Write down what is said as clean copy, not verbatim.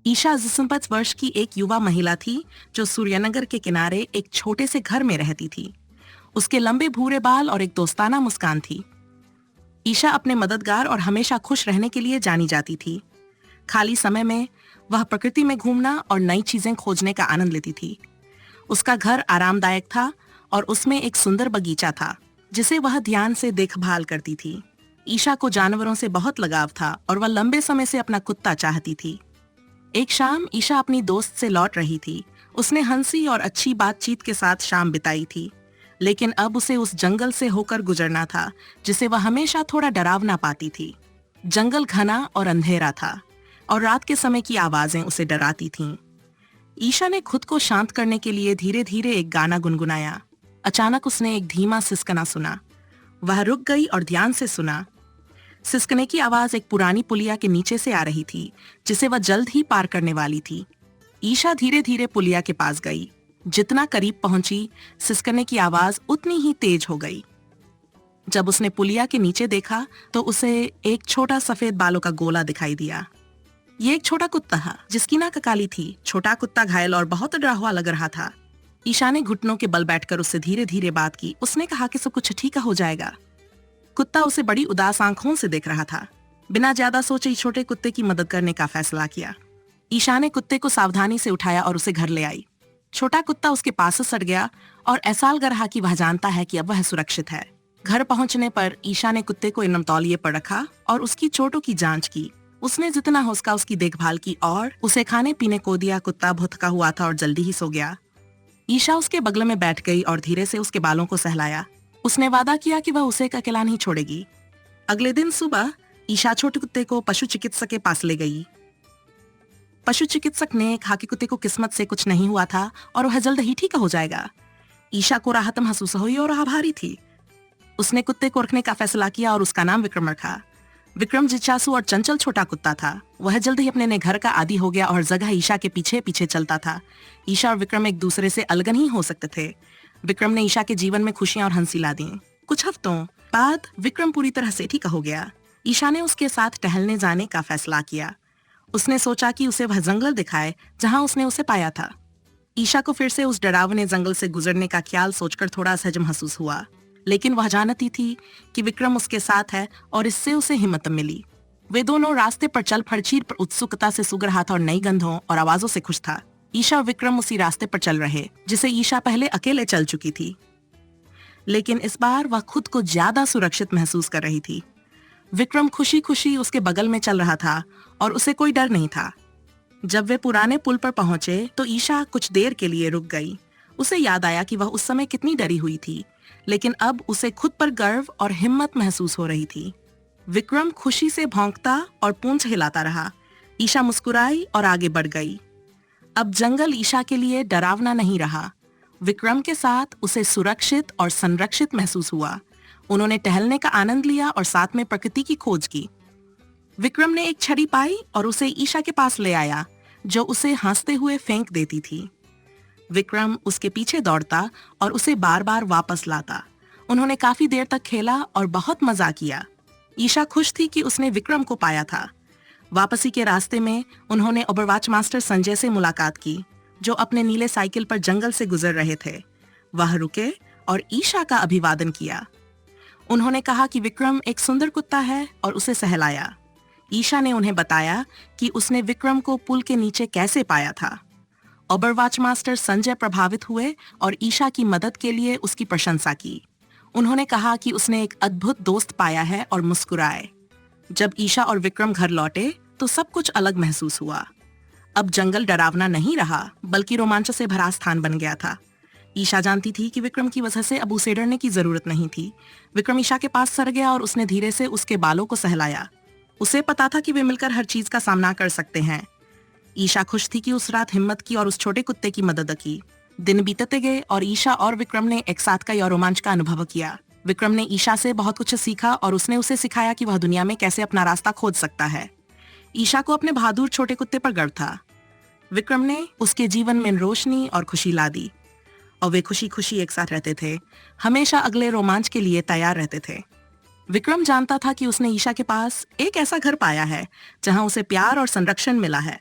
ईशा 29 वर्ष की एक युवा महिला थी जो सूर्यनगर के किनारे एक छोटे से घर में रहती थी। उसके लंबे भूरे बाल और एक दोस्ताना मुस्कान थी। ईशा अपने मददगार और हमेशा खुश रहने के लिए जानी जाती थी। खाली समय में वह प्रकृति में घूमना और नई चीजें खोजने का आनंद लेती थी। उसका घर आरामदायक था और उसमें एक सुंदर बगीचा था जिसे वह ध्यान से देखभाल करती थी। ईशा को जानवरों से बहुत लगाव था और वह लंबे समय से अपना कुत्ता चाहती थी। एक शाम ईशा अपनी दोस्त से लौट रही थी। उसने हंसी और अच्छी बातचीत के साथ शाम बिताई थी, लेकिन अब उसे उस जंगल से होकर गुजरना था जिसे वह हमेशा थोड़ा डरावना पाती थी। जंगल घना और अंधेरा था और रात के समय की आवाजें उसे डराती थीं। ईशा ने खुद को शांत करने के लिए धीरे धीरे एक गाना गुनगुनाया। अचानक उसने एक धीमा सिसकना सुना। वह रुक गई और ध्यान से सुना। सिसकने की आवाज एक पुरानी पुलिया के नीचे से आ रही थी जिसे वह जल्द ही पार करने वाली थी। ईशा धीरे धीरे पुलिया के पास गई। जितना करीब पहुंची, सिसकने की आवाज उतनी ही तेज हो गई। जब उसने पुलिया के नीचे देखा तो उसे एक छोटा सफेद बालों का गोला दिखाई दिया। ये एक छोटा कुत्ता था जिसकी नाक काली थी। छोटा कुत्ता घायल और बहुत डरा हुआ लग रहा था। ईशा ने घुटनों के बल बैठकर उससे धीरे धीरे बात की। उसने कहा कि सब कुछ ठीक हो जाएगा। कुत्ता उसे बड़ी उदास आंखों से देख रहा था। बिना ज्यादा सोचे छोटे कुत्ते की मदद करने का फैसला किया। ईशा ने कुत्ते को सावधानी से उठाया और उसे घर ले आई। छोटा कुत्ता उसके पास सट गया और एहसास कर रहा कि वह जानता है कि अब वह सुरक्षित है। घर पहुंचने पर ईशा ने कुत्ते को इन्म तौलिए पर रखा और उसकी चोटों की जांच की। उसने जितना हो सका उसकी देखभाल की और उसे खाने पीने को दिया। कुत्ता बहुत थका हुआ था और जल्दी ही सो गया। ईशा उसके बगल में बैठ गई और धीरे से उसके बालों को सहलाया। उसने वादा किया कि वह उसे अकेला नहीं छोड़ेगी। अगले दिन सुबह ईशा छोटे कुत्ते को पशु चिकित्सक के पास ले गई। पशु चिकित्सक ने कहा कि कुत्ते को किस्मत से कुछ नहीं हुआ था और वह जल्द ही ठीक हो जाएगा। ईशा को राहत महसूस हुई और आभारी थी। उसने कुत्ते को रखने का फैसला किया और उसका नाम विक्रम रखा। विक्रम जिज्ञासु और चंचल छोटा कुत्ता था। वह जल्द ही अपने नए घर का आदी हो गया और जगह ईशा के पीछे पीछे चलता था। ईशा और विक्रम एक दूसरे से अलग नहीं हो सकते थे। विक्रम ने ईशा के जीवन में खुशियां और हंसी ला दी। कुछ हफ्तों बाद विक्रम पूरी तरह से ठीक हो गया। ईशा ने उसके साथ टहलने जाने का फैसला किया। उसने सोचा कि उसे वह जंगल दिखाए जहां उसने उसे पाया था। ईशा को फिर से उस डरावने जंगल से गुजरने का ख्याल सोचकर थोड़ा सहज महसूस हुआ, लेकिन वह जानती थी कि विक्रम उसके साथ है और इससे उसे हिम्मत मिली। वे दोनों रास्ते पर चल फड़चीर पर उत्सुकता से सूंघ रहा था और नई गंधों और आवाजों से खुश था। ईशा और विक्रम उसी रास्ते पर चल रहे जिसे ईशा पहले अकेले चल चुकी थी, लेकिन इस बार वह खुद को ज्यादा सुरक्षित महसूस कर रही थी। विक्रम खुशी खुशी उसके बगल में चल रहा था और उसे कोई डर नहीं था। जब वे पुराने पुल पर पहुंचे तो ईशा कुछ देर के लिए रुक गई। उसे याद आया कि वह उस समय कितनी डरी हुई थी, लेकिन अब उसे खुद पर गर्व और हिम्मत महसूस हो रही थी। विक्रम खुशी से भौंकता और पूंछ हिलाता रहा। ईशा मुस्कुराई और आगे बढ़ गई। अब जंगल ईशा के लिए डरावना नहीं रहा। विक्रम के साथ उसे सुरक्षित और संरक्षित महसूस हुआ। उन्होंने टहलने का आनंद लिया और साथ में प्रकृति की खोज की। विक्रम ने एक छड़ी पाई और उसे ईशा के पास ले आया, जो उसे हंसते हुए फेंक देती थी। विक्रम उसके पीछे दौड़ता और उसे बार बार वापस लाता। उन्होंने काफी देर तक खेला और बहुत मजा किया। ईशा खुश थी कि उसने विक्रम को पाया था। वापसी के रास्ते में उन्होंने ओबरवॉच मास्टर संजय से मुलाकात की, जो अपने नीले साइकिल पर जंगल से गुजर रहे थे। वह रुके और ईशा का अभिवादन किया। उन्होंने कहा कि विक्रम एक सुंदर कुत्ता है और उसे सहलाया। ईशा ने उन्हें बताया कि उसने विक्रम को पुल के नीचे कैसे पाया था। ओबरवॉच मास्टर संजय प्रभावित हुए और ईशा की मदद के लिए उसकी प्रशंसा की। उन्होंने कहा कि उसने एक अद्भुत दोस्त पाया है और मुस्कुराए। जब ईशा और विक्रम घर लौटे तो सब कुछ अलग महसूस हुआ। अब जंगल डरावना नहीं रहा, बल्कि रोमांच से भरा स्थान बन गया था। ईशा जानती थी कि विक्रम की वजह से अब उसे डरने की जरूरत नहीं थी। विक्रम ईशा के पास सर गया और उसने धीरे से उसके बालों को सहलाया। उसे पता था कि वे मिलकर हर चीज का सामना कर सकते हैं। ईशा खुश थी कि उस रात हिम्मत की और उस छोटे कुत्ते की मदद की। दिन बीतते गए और ईशा और विक्रम ने एक साथ का और रोमांच का अनुभव किया। विक्रम ने ईशा से बहुत कुछ सीखा और उसने उसे सिखाया कि वह दुनिया में कैसे अपना रास्ता खोज सकता है। ईशा को अपने बहादुर छोटे कुत्ते पर गर्व था। विक्रम ने उसके जीवन में रोशनी और खुशी ला दी और वे खुशी खुशी एक साथ रहते थे, हमेशा अगले रोमांच के लिए तैयार रहते थे। विक्रम जानता था कि उसने ईशा के पास एक ऐसा घर पाया है जहां उसे प्यार और संरक्षण मिला है।